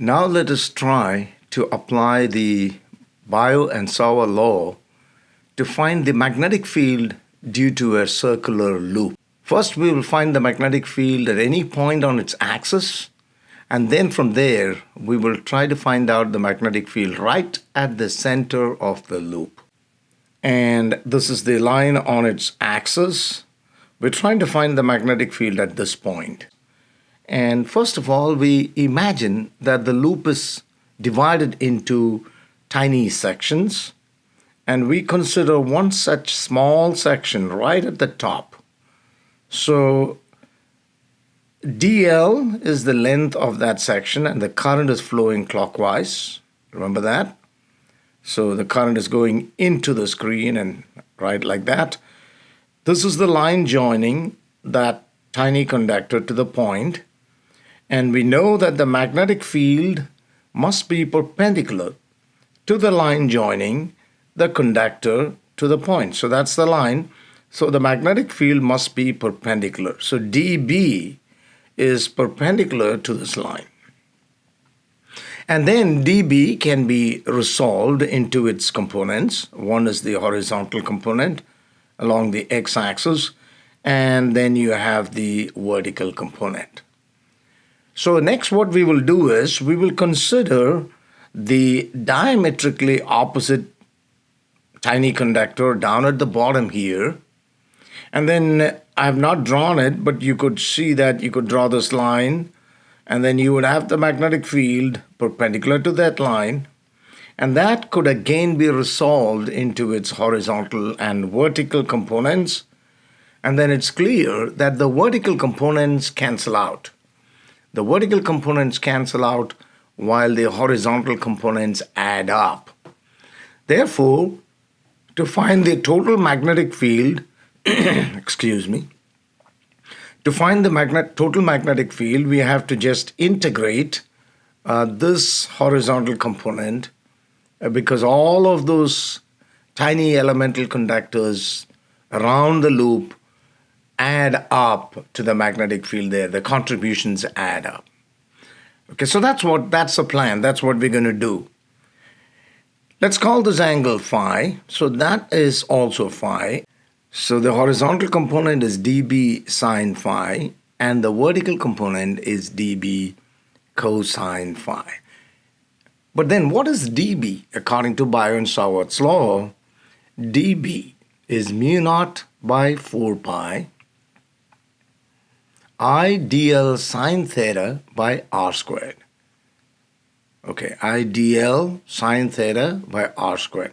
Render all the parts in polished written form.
Now let us try to apply the Biot and Savarts law to find the magnetic field due to a circular loop. First, we will find the magnetic field at any point on its axis, and then from there, we will try to find out the magnetic field right at the center of the loop. And this is the line on its axis. We're trying to find the magnetic field at this point. And first of all, we imagine that the loop is divided into tiny sections, and we consider one such small section right at the top. So dl is the length of that section, and the current is flowing clockwise. Remember that? So the current is going into the screen and right like that. This is the line joining that tiny conductor to the point. And we know that the magnetic field must be perpendicular to the line joining the conductor to the point. So that's the line. So the magnetic field must be perpendicular. So dB is perpendicular to this line. And then dB can be resolved into its components. One is the horizontal component along the x-axis, and then you have the vertical component. So next what we will do is we will consider the diametrically opposite tiny conductor down at the bottom here. And then I have not drawn it, but you could see that you could draw this line, and then you would have the magnetic field perpendicular to that line, and that could again be resolved into its horizontal and vertical components. And then it's clear that the vertical components cancel out. The vertical components cancel out while the horizontal components add up. Therefore, to find the total magnetic field, to find the total magnetic field, we have to just integrate this horizontal component because all of those tiny elemental conductors around the loop add up to the magnetic field there. The contributions add up. Okay, so that's the plan. That's what we're going to do. Let's call this angle phi. So that is also phi. So the horizontal component is dB sine phi, and the vertical component is dB cosine phi. But then what is dB? According to Biot and Savarts law, dB is mu naught by 4 pi I dl sine theta by r squared. Okay, I dl sine theta by r squared.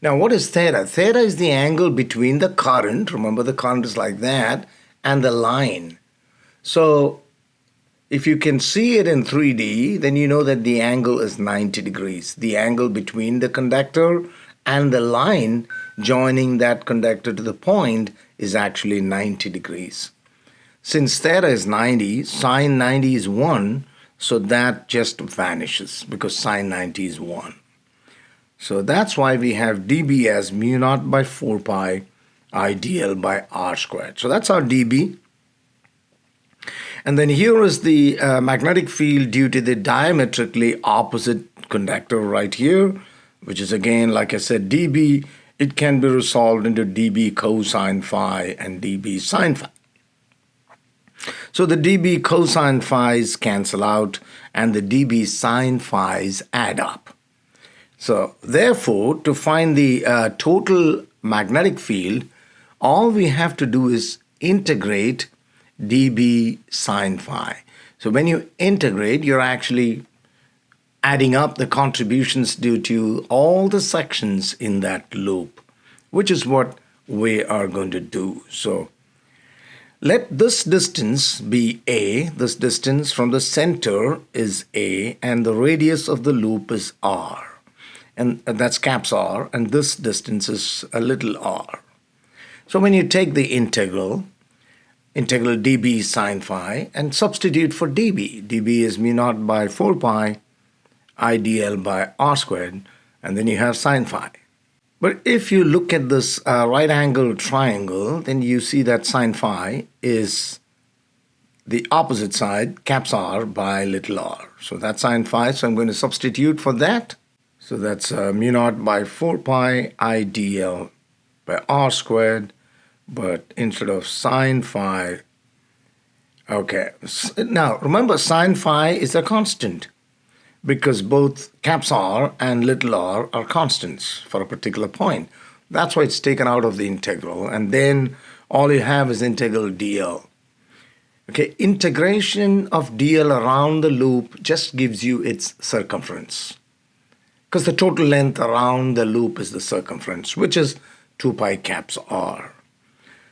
Now, what is theta? Theta is the angle between the current, remember the current is like that, and the line. So, if you can see it in 3D, then you know that the angle is 90 degrees. The angle between the conductor and the line joining that conductor to the point is actually 90 degrees. Since theta is 90, sine 90 is 1, so that just vanishes because sine 90 is 1. So that's why we have dB as mu naught by 4 pi I dl by r squared. So that's our dB. And then here is the magnetic field due to the diametrically opposite conductor right here, which is again, like I said, dB. It can be resolved into dB cosine phi and dB sine phi. So the dB cosine phi's cancel out and the dB sine phi's add up. So therefore, to find the total magnetic field, all we have to do is integrate dB sine phi. So when you integrate, you're actually adding up the contributions due to all the sections in that loop, which is what we are going to do. So let this distance be a. This distance from the center is a, and the radius of the loop is r. And that's caps R, and this distance is a little r. So when you take the integral dB sine phi, and substitute for dB. dB is mu naught by 4 pi I dl by r squared, and then you have sine phi. But if you look at this right angle triangle, then you see that sine phi is the opposite side, caps R by little r. So that's sine phi. So I'm going to substitute for that. So that's mu naught by 4 pi I dl by r squared. But instead of sine phi, okay. Now remember, sine phi is a constant because both caps R and little r are constants for a particular point. That's why it's taken out of the integral. And then all you have is integral dl. Okay, integration of dl around the loop just gives you its circumference, because the total length around the loop is the circumference, which is 2 pi caps r.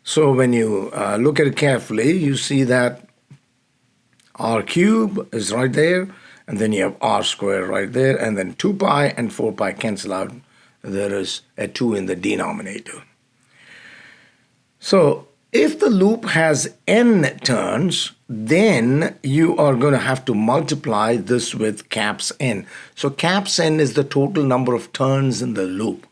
So when you look at it carefully, you see that r cube is right there, and then you have r squared right there, and then 2 pi and 4 pi cancel out. There is a 2 in the denominator. So if the loop has n turns, then you are going to have to multiply this with caps n. So caps n is the total number of turns in the loop.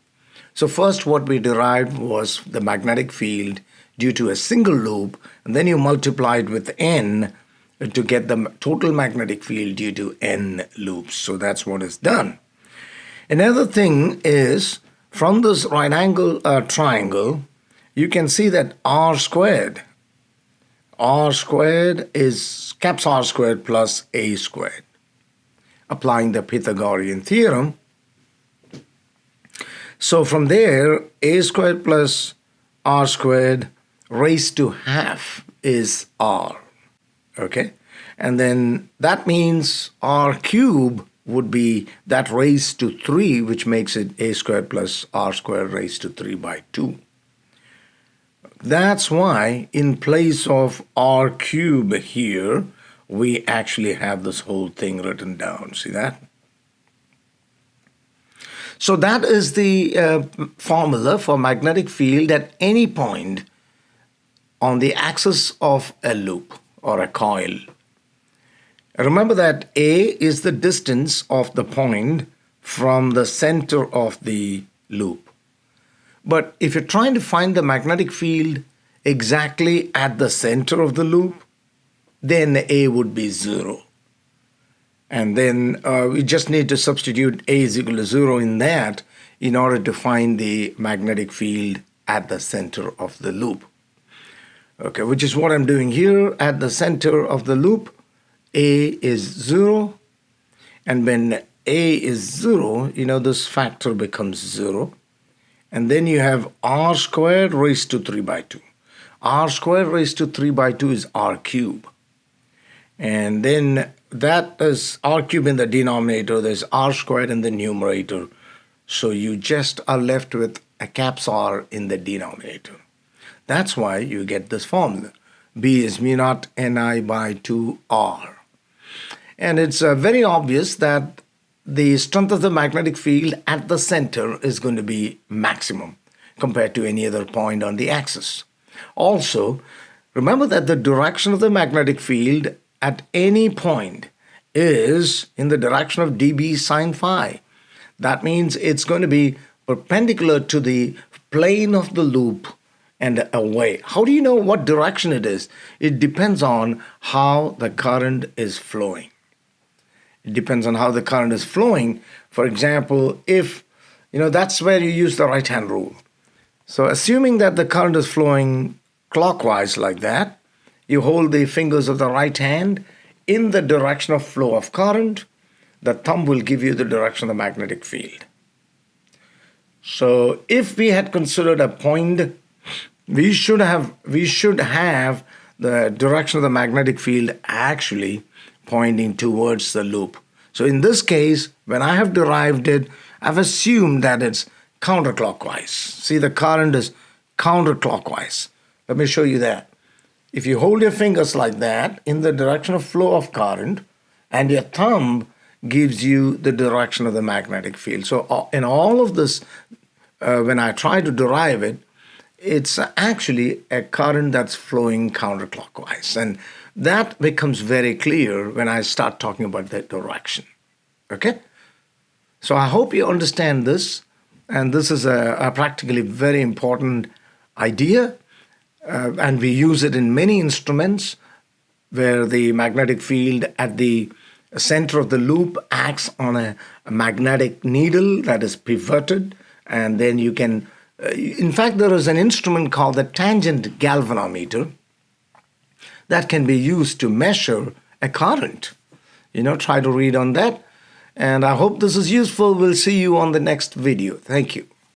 So first what we derived was the magnetic field due to a single loop, and then you multiplied with n to get the total magnetic field due to n loops. So that's what is done. Another thing is, from this right angle triangle, you can see that r squared is caps r squared plus a squared. Applying the Pythagorean theorem. So from there, a squared plus r squared raised to half is r. Okay? And then that means r cube would be that raised to 3, which makes it a squared plus r squared raised to 3 by 2. That's why in place of r cube here, we actually have this whole thing written down. See that? So that is the formula for magnetic field at any point on the axis of a loop or a coil. Remember that A is the distance of the point from the center of the loop. But if you're trying to find the magnetic field exactly at the center of the loop, then A would be 0. And then we just need to substitute A is equal to 0 in that in order to find the magnetic field at the center of the loop. Okay, which is what I'm doing here. At the center of the loop, A is 0. And when A is 0, this factor becomes 0. And then you have r squared raised to 3 by 2. R squared raised to 3 by 2 is r cube. And then that is r cube in the denominator. There's r squared in the numerator. So you just are left with a caps r in the denominator. That's why you get this formula. B is mu naught Ni by 2r. And it's very obvious that the strength of the magnetic field at the center is going to be maximum compared to any other point on the axis. Also, remember that the direction of the magnetic field at any point is in the direction of dB sine phi. That means it's going to be perpendicular to the plane of the loop and away. How do you know what direction it is? It depends on how the current is flowing. It depends on how the current is flowing. For example, if, that's where you use the right-hand rule. So assuming that the current is flowing clockwise like that, you hold the fingers of the right hand in the direction of flow of current. The thumb will give you the direction of the magnetic field. So if we had considered a point, we should have the direction of the magnetic field actually pointing towards the loop. So in this case, when I have derived it, I've assumed that it's counterclockwise. See, the current is counterclockwise. Let me show you that. If you hold your fingers like that in the direction of flow of current, and your thumb gives you the direction of the magnetic field. So in all of this, when I try to derive it, it's actually a current that's flowing counterclockwise. And that becomes very clear when I start talking about that direction. Okay? So I hope you understand this. And this is a practically very important idea. And we use it in many instruments. where the magnetic field at the center of the loop acts on a magnetic needle that is pivoted, and then you can, in fact, there is an instrument called the tangent galvanometer that can be used to measure a current. Try to read on that. And I hope this is useful. We'll see you on the next video. Thank you.